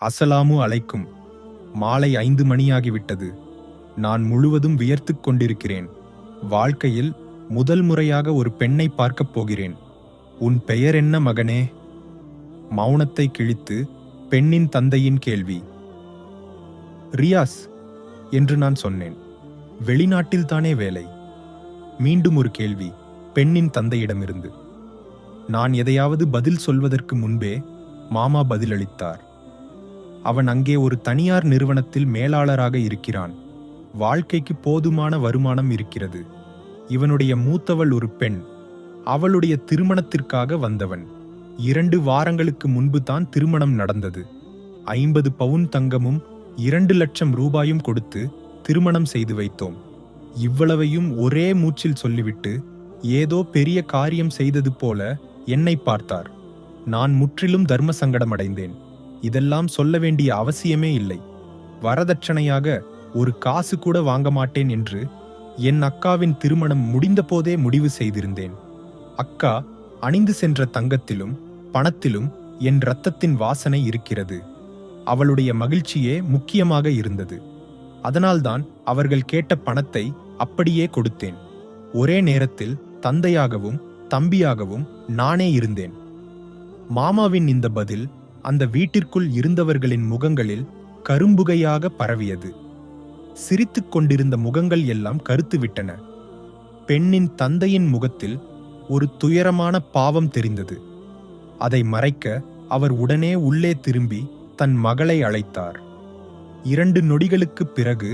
அஸ்ஸலாமு அலைக்கும். மாலை 5 மணியாகிவிட்டது. நான் முழுவதும் வியர்த்துக் கொண்டிருக்கிறேன். வாழ்க்கையில் முதல் முறையாக ஒரு பெண்ணை பார்க்கப் போகிறேன். உன் பெயர் என்ன மகனே? மௌனத்தை கிழித்து பெண்ணின் தந்தையின் கேள்வி. ரியாஸ் என்று நான் சொன்னேன். வெளிநாட்டில்தானே வேலை? மீண்டும் ஒரு கேள்வி பெண்ணின் தந்தையிடமிருந்து. நான் எதையாவது பதில் சொல்வதற்கு முன்பே மாமா பதிலளித்தார். அவன் அங்கே ஒரு தனியார் நிறுவனத்தில் மேலாளராக இருக்கிறான். வாழ்க்கைக்கு போதுமான வருமானம் இருக்கிறது. இவனுடைய மூத்தவள் ஒரு பெண். அவளுடைய திருமணத்திற்காக வந்தவன். 2 வாரங்களுக்கு முன்பு தான் திருமணம் நடந்தது. 50 பவுன் தங்கமும் 2 லட்சம் ரூபாயும் கொடுத்து திருமணம் செய்து வைத்தோம். இவ்வளவையும் ஒரே மூச்சில் சொல்லிவிட்டு ஏதோ பெரிய காரியம் செய்தது போல என்னை பார்த்தார். நான் முற்றிலும் தர்ம சங்கடமடைந்தேன். இதெல்லாம் சொல்ல வேண்டிய அவசியமே இல்லை. வரதட்சணையாக ஒரு காசு கூட வாங்க மாட்டேன் என்று என் அக்காவின் திருமணம் முடிந்தபோதே முடிவு செய்திருந்தேன். அக்கா அணிந்து சென்ற தங்கத்திலும் பணத்திலும் என் இரத்தத்தின் வாசனை இருக்கிறது. அவளுடைய மகிழ்ச்சியே முக்கியமாக இருந்தது. அதனால்தான் அவர்கள் கேட்ட பணத்தை அப்படியே கொடுத்தேன். ஒரே நேரத்தில் தந்தையாகவும் தம்பியாகவும் நானே இருந்தேன். மாமாவின் இந்த பதில் அந்த வீட்டிற்குள் இருந்தவர்களின் முகங்களில் கரும்புகையாக பரவியது. சிரித்துக் கொண்டிருந்த முகங்கள் எல்லாம் கருத்துவிட்டன. பெண்ணின் தந்தையின் முகத்தில் ஒரு துயரமான பாவம் தெரிந்தது. அதை மறைக்க அவர் உடனே உள்ளே திரும்பி தன் மகளை அழைத்தார். 2 நொடிகளுக்குப் பிறகு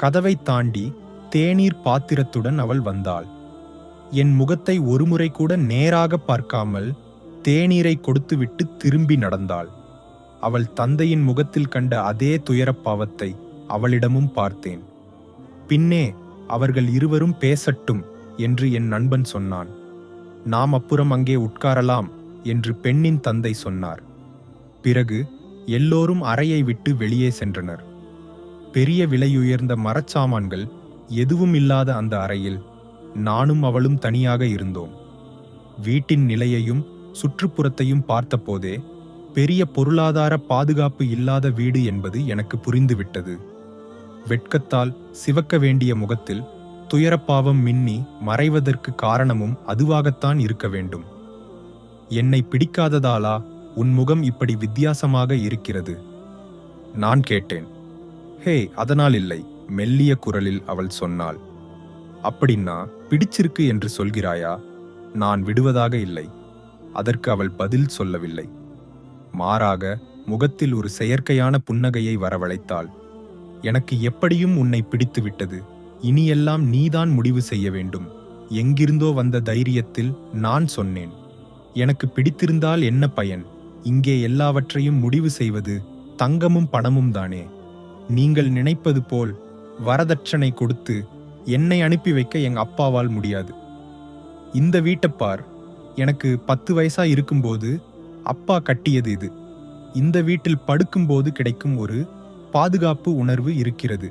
கதவை தாண்டி தேநீர் பாத்திரத்துடன் அவள் வந்தாள். என் முகத்தை ஒருமுறை கூட நேராக பார்க்காமல் தேநீரை கொடுத்துவிட்டு திரும்பி நடந்தாள். அவள் தந்தையின் முகத்தில் கண்ட அதே துயரப் பாவத்தை அவளிடமும் பார்த்தேன். பின்னே அவர்கள் இருவரும் பேசட்டும் என்று என் நண்பன் சொன்னான். நாம் அப்புறம் அங்கே உட்காரலாம் என்று பெண்ணின் தந்தை சொன்னார். பிறகு எல்லோரும் அறையை விட்டு வெளியே சென்றனர். பெரிய விலையுயர்ந்த மரச்சாமான்கள் எதுவும் இல்லாத அந்த அறையில் நானும் அவளும் தனியாக இருந்தோம். வீட்டின் நிலையையும் சுற்றுப்புறத்தையும் பார்த்தபோதே பெரிய பொருளாதார பாதுகாப்பு இல்லாத வீடு என்பது எனக்கு புரிந்துவிட்டது. வெட்கத்தால் சிவக்க வேண்டிய முகத்தில் துயரப்பாவம் மின்னி மறைவதற்கு காரணமும் அதுவாகத்தான் இருக்க வேண்டும். என்னை பிடிக்காததாலா உன் முகம் இப்படி வித்தியாசமாக இருக்கிறது? நான் கேட்டேன். ஹே, அதனால் இல்லை, மெல்லிய குரலில் அவள் சொன்னாள். அப்படின்னா பிடிச்சிருக்கு என்று சொல்கிறாயா? நான் விடுவதாக இல்லை. அதற்கு அவள் பதில் சொல்லவில்லை. மாறாக முகத்தில் ஒரு செயற்கையான புன்னகையை வரவழைத்தாள். எனக்கு எப்படியும் உன்னை பிடித்து விட்டது. இனியெல்லாம் நீதான் முடிவு செய்ய வேண்டும். எங்கிருந்தோ வந்த தைரியத்தில் நான் சொன்னேன். எனக்கு பிடித்திருந்தால் என்ன பயன்? இங்கே எல்லாவற்றையும் முடிவு செய்வது தங்கமும் பணமும் தானே. நீங்கள் நினைப்பது போல் வரதட்சணை கொடுத்து என்னை அனுப்பி வைக்க எங்க அப்பாவால் முடியாது. இந்த வீட்டைப்பார். எனக்கு 10 வயசா இருக்கும்போது அப்பா கட்டியது இது. இந்த வீட்டில் படுக்கும்போது கிடைக்கும் ஒரு பாதுகாப்பு உணர்வு இருக்கிறது.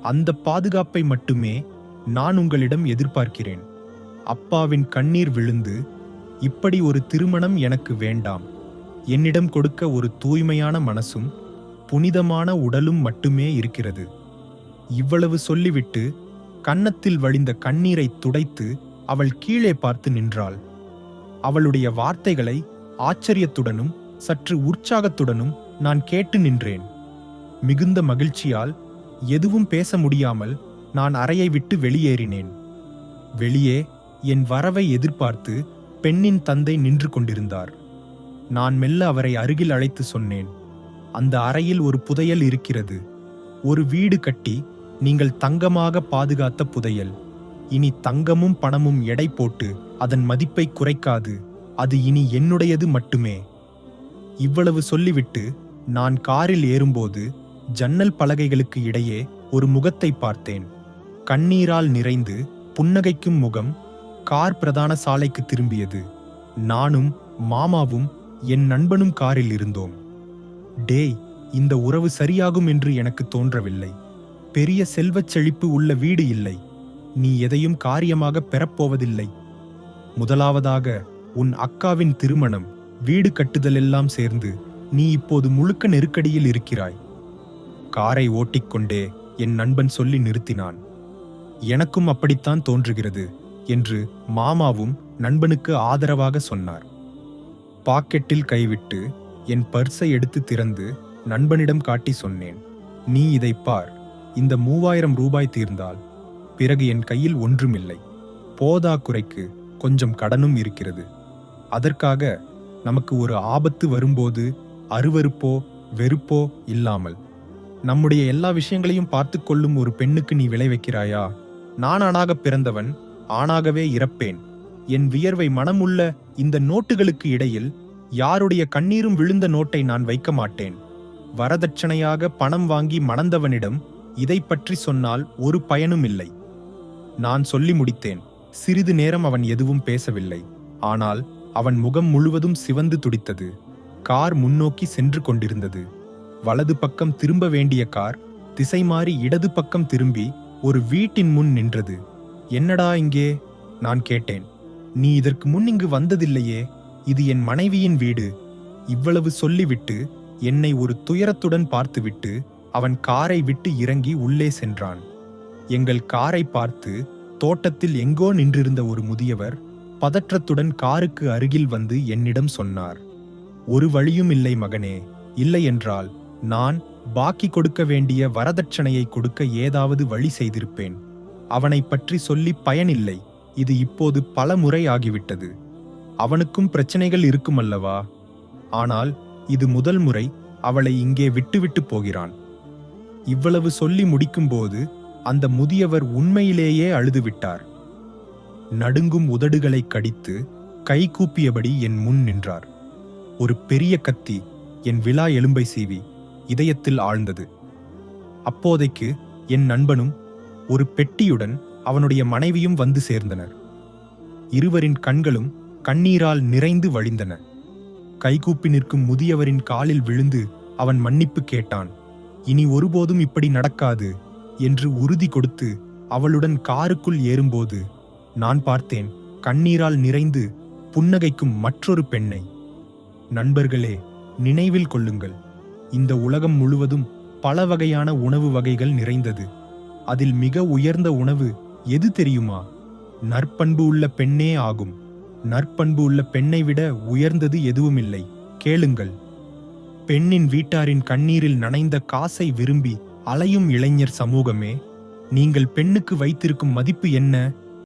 அந்த பாதுகாப்பை மட்டுமே நான் உங்களிடம் எதிர்பார்க்கிறேன். அப்பாவின் கண்ணீர் விழுந்து, இப்படி ஒரு திருமணம் எனக்கு வேண்டாம். என்னிடம் கொடுக்க ஒரு தூய்மையான மனசும் புனிதமான உடலும் மட்டுமே இருக்கிறது. இவ்வளவு சொல்லிவிட்டு கன்னத்தில் வழிந்த கண்ணீரை துடைத்து அவள் கீழே பார்த்து நின்றாள். அவளுடைய வார்த்தைகளை ஆச்சரியத்துடனும் சற்று உற்சாகத்துடனும் நான் கேட்டு நின்றேன். மிகுந்த மகிழ்ச்சியால் எதுவும் பேச முடியாமல் நான் அறையை விட்டு வெளியேறினேன். வெளியே என் வரவை எதிர்பார்த்து பெண்ணின் தந்தை நின்று கொண்டிருந்தார். நான் மெல்ல அவரை அருகில் அழைத்து சொன்னேன். அந்த அறையில் ஒரு புதையல் இருக்கிறது. ஒரு வீடு கட்டி நீங்கள் தங்கமாக பாதுகாத்த புதையல். இனி தங்கமும் பணமும் எடை போட்டு அதன் மதிப்பை குறைக்காது. அது இனி என்னுடையது மட்டுமே. இவ்வளவு சொல்லிவிட்டு நான் காரில் ஏறும்போது ஜன்னல் பலகைகளுக்கு இடையே ஒரு முகத்தை பார்த்தேன். கண்ணீரால் நிறைந்து புன்னகைக்கும் முகம். கார் பிரதான சாலைக்கு திரும்பியது. நானும் மாமாவும் என் நண்பனும் காரில் இருந்தோம். டேய், இந்த உறவு சரியாகும் என்று எனக்கு தோன்றவில்லை. பெரிய செல்வச் செழிப்பு உள்ள வீடு இல்லை. நீ எதையும் காரியமாக பெறப்போவதில்லை. முதலாவதாக உன் அக்காவின் திருமணம், வீடு கட்டுதலெல்லாம் சேர்ந்து நீ இப்போது முழுக்க நெருக்கடியில் இருக்கிறாய். காரை ஓட்டிக்கொண்டே என் நண்பன் சொல்லி நிறுத்தினான். எனக்கும் அப்படித்தான் தோன்றுகிறது என்று மாமாவும் நண்பனுக்கு ஆதரவாக சொன்னார். பாக்கெட்டில் கைவிட்டு என் பர்ஸை எடுத்து திறந்து நண்பனிடம் காட்டி சொன்னேன், நீ இதை பார். இந்த 3000 ரூபாய் தீர்ந்தால் பிறகு என் கையில் ஒன்றுமில்லை. போதாக்குறைக்கு கொஞ்சம் கடனும் இருக்கிறது. அதற்காக நமக்கு ஒரு ஆபத்து வரும்போது அருவருப்போ வெறுப்போ இல்லாமல் நம்முடைய எல்லா விஷயங்களையும் பார்த்து கொள்ளும் ஒரு பெண்ணுக்கு நீ விளை வைக்கிறாயா? நான் ஆணாக பிறந்தவன், ஆணாகவே இறப்பேன். என் வியர்வை மனமுள்ள இந்த நோட்டுகளுக்கு இடையில் யாருடைய கண்ணீரும் விழுந்த நோட்டை நான் வைக்க மாட்டேன். வரதட்சணையாக பணம் வாங்கி மணந்தவனிடம் இதை பற்றி சொன்னால் ஒரு பயனும் இல்லை. நான் சொல்லி முடித்தேன். சிறிது நேரம் அவன் எதுவும் பேசவில்லை. ஆனால் அவன் முகம் முழுவதும் சிவந்து துடித்தது. கார் முன்னோக்கி சென்று கொண்டிருந்தது. வலது பக்கம் திரும்ப வேண்டிய கார் திசை மாறி இடது பக்கம் திரும்பி ஒரு வீட்டின் முன் நின்றது. என்னடா இங்கே? நான் கேட்டேன். நீ இதற்கு முன் இங்கு வந்ததில்லையே, இது என் மனைவியின் வீடு. இவ்வளவு சொல்லிவிட்டு என்னை ஒரு துயரத்துடன் பார்த்துவிட்டு அவன் காரை விட்டு இறங்கி உள்ளே சென்றான். எங்கள் காரை பார்த்து தோட்டத்தில் எங்கோ நின்றிருந்த ஒரு முதியவர் பதற்றத்துடன் காருக்கு அருகில் வந்து என்னிடம் சொன்னார், ஒரு வழியும் இல்லை மகனே. இல்லை என்றால் நான் பாக்கி கொடுக்க வேண்டிய வரதட்சணையை கொடுக்க ஏதாவது வழி செய்திருப்பேன். அவனை பற்றி சொல்லி பயனில்லை. இது இப்போது பல முறை ஆகிவிட்டது. அவனுக்கும் பிரச்சனைகள் இருக்குமல்லவா? ஆனால் இது முதல் முறை அவளை இங்கே விட்டுவிட்டு போகிறான். இவ்வளவு சொல்லி முடிக்கும்போது அந்த முதியவர் உண்மையிலேயே அழுதுவிட்டார். நடுங்கும் உதடுகளை கடித்து கைகூப்பியபடி என் முன் நின்றார். ஒரு பெரிய கத்தி என் விலா எலும்பை சீவி இதயத்தில் ஆழ்ந்தது. அப்போதைக்கு என் நண்பனும் ஒரு பெட்டியுடன் அவனுடைய மனைவியும் வந்து சேர்ந்தனர். இருவரின் கண்களும் கண்ணீரால் நிறைந்து வழிந்தன. கைகூப்பி நிற்கும் முதியவரின் காலில் விழுந்து அவன் மன்னிப்பு கேட்டான். இனி ஒருபோதும் இப்படி நடக்காது என்று உறுதி கொடுத்து அவளுடன் காருக்குள் ஏறும்போது நான் பார்த்தேன் கண்ணீரால் நிறைந்து புன்னகைக்கும் மற்றொரு பெண்ணை. நண்பர்களே, நினைவில் கொள்ளுங்கள், இந்த உலகம் முழுவதும் பல வகையான உணவு வகைகள் நிறைந்தது. அதில் மிக உயர்ந்த உணவு எது தெரியுமா? நற்பண்பு உள்ள பெண்ணே ஆகும். நற்பண்பு உள்ள பெண்ணை விட உயர்ந்தது எதுவுமில்லை. கேளுங்கள். பெண்ணின் வீட்டாரின் கண்ணீரில் நனைந்த காசை விரும்பி அலையும் இளைஞர் சமூகமே, நீங்கள் பெண்ணுக்கு வைத்திருக்கும் மதிப்பு என்ன?